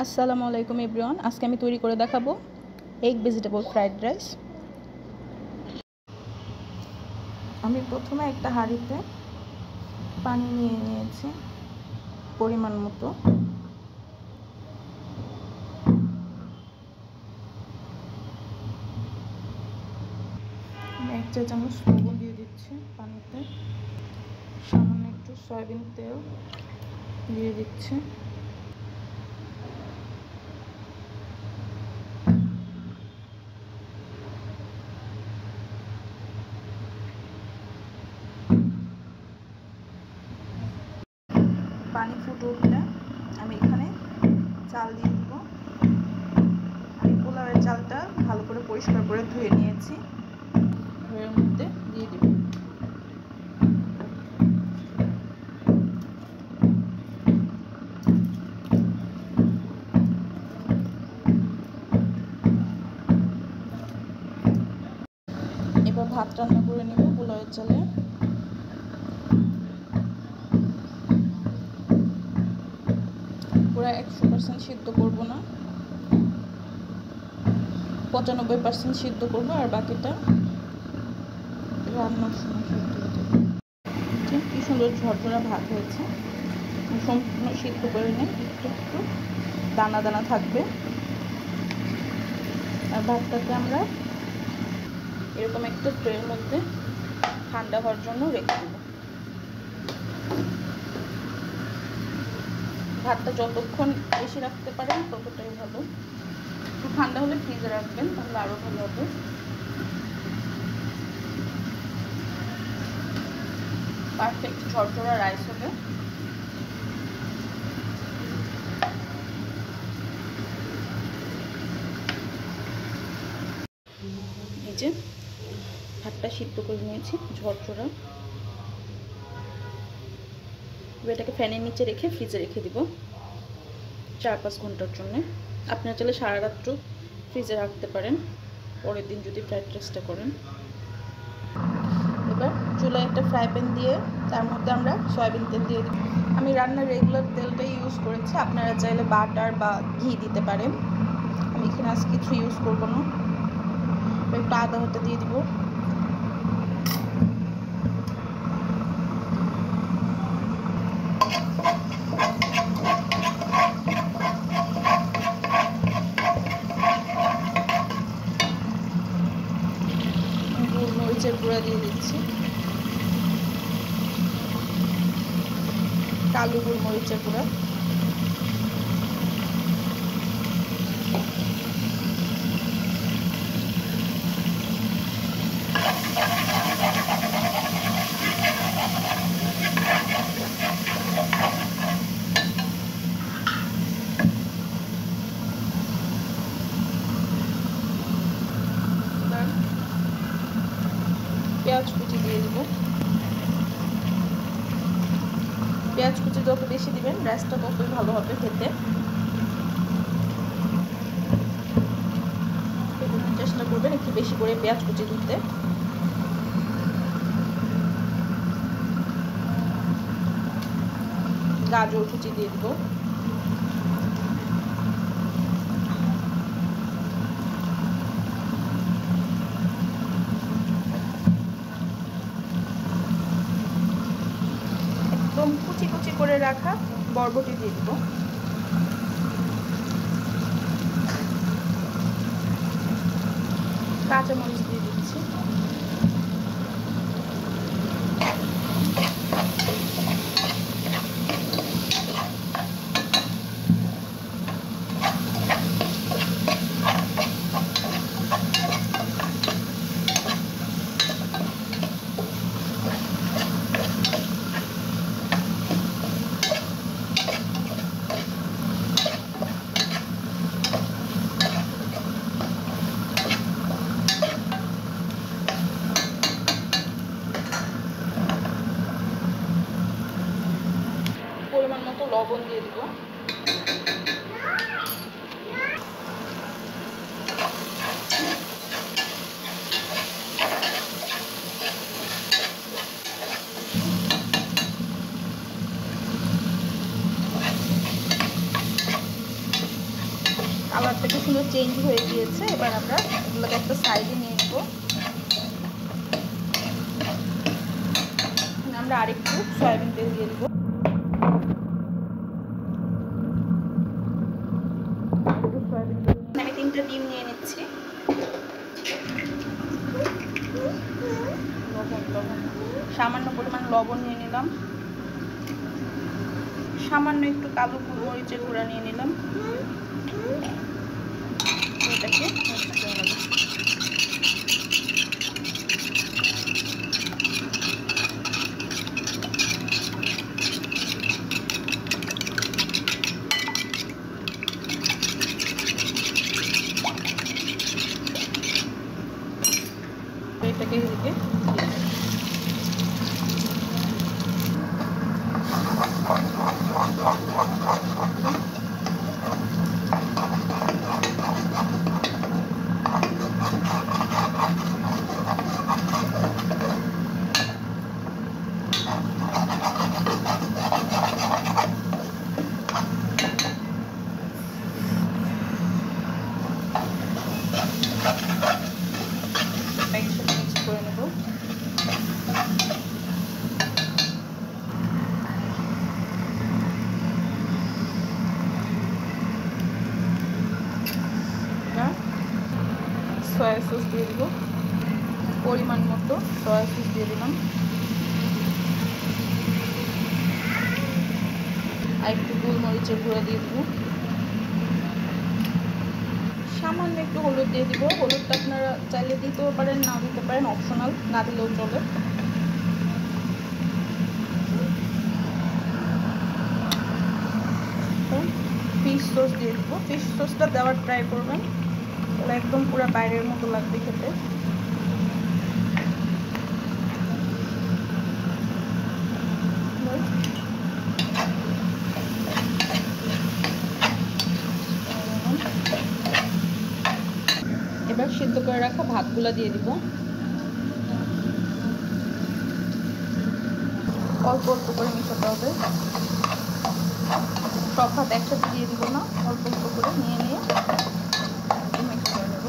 আসসালামু আলাইকুম এভরিওয়ান, আজকে আমি তৈরি করে দেখাবো এগ ভেজিটেবল ফ্রাইড রাইস। আমি প্রথমে একটা হাঁড়িতে পানি নিয়ে নিয়েছি পরিমাণ মতো। এক চা চামচ লবণ দিয়ে দিচ্ছি পানিতে, সামান্য একটু সয়াবিন তেল দিয়ে দিচ্ছি, পানি ফুটে উঠলে আমি এখানে চাল দিয়ে দেবো। আমি পোলাওয়ের চালটা ভালো করে পরিষ্কার করে ধুয়ে নিয়েছি, এর মধ্যে দিয়ে দেব। এবার ভাত রান্না করে নেব পোলাওয়ের চালে। পুরো 100% সিদ্ধ করব না, 95% সিদ্ধ করব, আর বাকিটা রান্নার সময় সিদ্ধ হয়ে যাবে। কি সুন্দর ঝরঝরা ভাত হয়েছে, সম্পূর্ণ সিদ্ধ করে নিন, একটু একটু দানা দানা থাকবে। আর ভাতটাকে আমরা এরকম একটা ট্রের মধ্যে ঠান্ডা হওয়ার জন্য রেখে দেব। ভাতটা যতক্ষণ বেশি রাখতে পারেন ততটাই ভালো। একটু ঠান্ডা হলে ফ্রিজে রাখবেন, তাহলে আরও ভালো হবে। পারফেক্ট ঝরঝরা রাইস হবে। এই যে ভাতটা সিদ্ধ করে নিয়েছি ঝরঝরা। এটাকে ফ্যানের নিচে রেখে ফ্রিজে রেখে দিব 4-5 ঘন্টার জন্য। আপনারা চাইলে সারা রাত্র ফ্রিজে রাখতে পারেন, পরের দিন যদি ফ্রাইড রাইসটা করেন। এবার চুলায় একটা ফ্রাই প্যান দিয়ে তার মধ্যে আমরা সয়াবিন তেল দিয়ে দিব। আমি রান্নার রেগুলার তেলটাই ইউজ করেছি, আপনারা চাইলে বাটার বা ঘি দিতে পারেন। আমি এখানে আজ কিছু ইউজ করবো না। একটু আদা হতে দিয়ে দিব, গোলমরিচের গুঁড়া দিয়ে দিচ্ছি, কালো গোলমরিচের গুঁড়া, পেঁয়াজ কুচি দিয়ে দিব। পেঁয়াজ কুচি যত বেশি দিবেন রাইসটা ততই ভালো হবে খেতে। চেষ্টা করবেন একটু বেশি করে পেঁয়াজ কুচি দিতে। গাজর কুচি দিয়ে দিব, একদম কুচি কুচি করে রাখা বরবটি দিয়ে দিব, কাঁচামরিচ দিয়ে দিচ্ছি, কালারটা কি সুন্দর চেঞ্জ হয়ে গিয়েছে। এবার আমরা এগুলোকে একটা সাইডে নিয়ে নেব। আমরা আরেকটু সয়াবিন তেল দিয়ে দেবো। আমি 3টা ডিম নিয়ে নিচ্ছি। সামান্য পরিমাণ লবণ নিয়ে নিলাম। সামান্য একটু কালো মরিচের গুঁড়া নিয়ে নিলাম। এটাকে এদিকে করে নেব। সয়া সস দিয়ে দিব, পরিমাণ মতো সয়া সস দিয়ে দিলাম। আর একটু গোলমরিচের গুঁড়া দিয়ে দিব। সামান্য একটু হলুদ দিয়ে দিব। হলুদটা আপনারা চাইলে দিতেও পারেন, না দিতে পারেন, অপশনাল, না দিলেও চলে। ফিশ সস দিয়ে দিব। ফিশ সসটা দেওয়ার ট্রাই করবেন, তাহলে একদম পুরো বাইরের মতো লাগবে খেতে। এবার সিদ্ধ করে রাখা ভাতগুলো দিয়ে দিব। অল্প অল্প করে মিশাতে হবে, সব ভাত একসাথে দিয়ে দিব না, অল্প অল্প করে নিয়ে নিয়ে মিক্স করে নেব।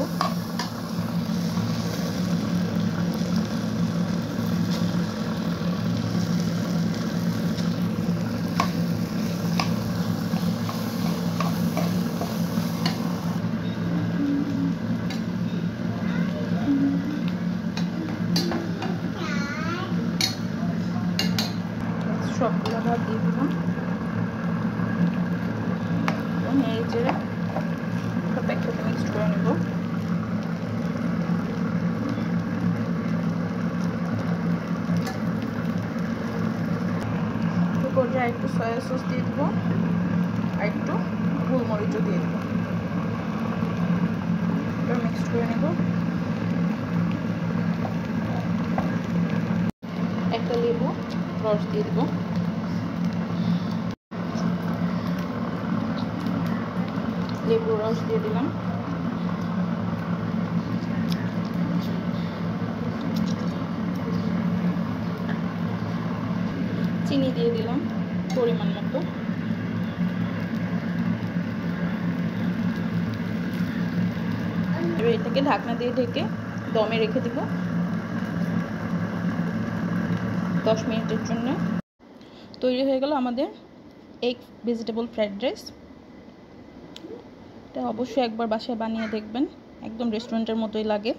সবগুলো ভাত দিয়ে দিলাম। নেড়ে চেড়ে সব একসাথে মিক্সড করে নেব। পর্যায়ে একটু সয়া সস দিয়ে দেব, আর একটু গোলমরিচও দিয়ে দেব। এটা মিক্সড করে নেব। একটা লেবু রস দিয়ে দেব। লেবু রস দিয়ে দিলাম। চিনি দিয়ে দিলাম পরিমাণ মতো। এবার এটাকে ঢাকনা দিয়ে ঢেকে দমে রেখে দিব 10 মিনিটের জন্য। তৈরি হয়ে গেল আমাদের এগ ভেজিটেবল ফ্রাইড রাইস। এটা অবশ্যই একবার বাসায় বানিয়ে দেখবেন, একদম রেস্টুরেন্টের মতোই লাগে।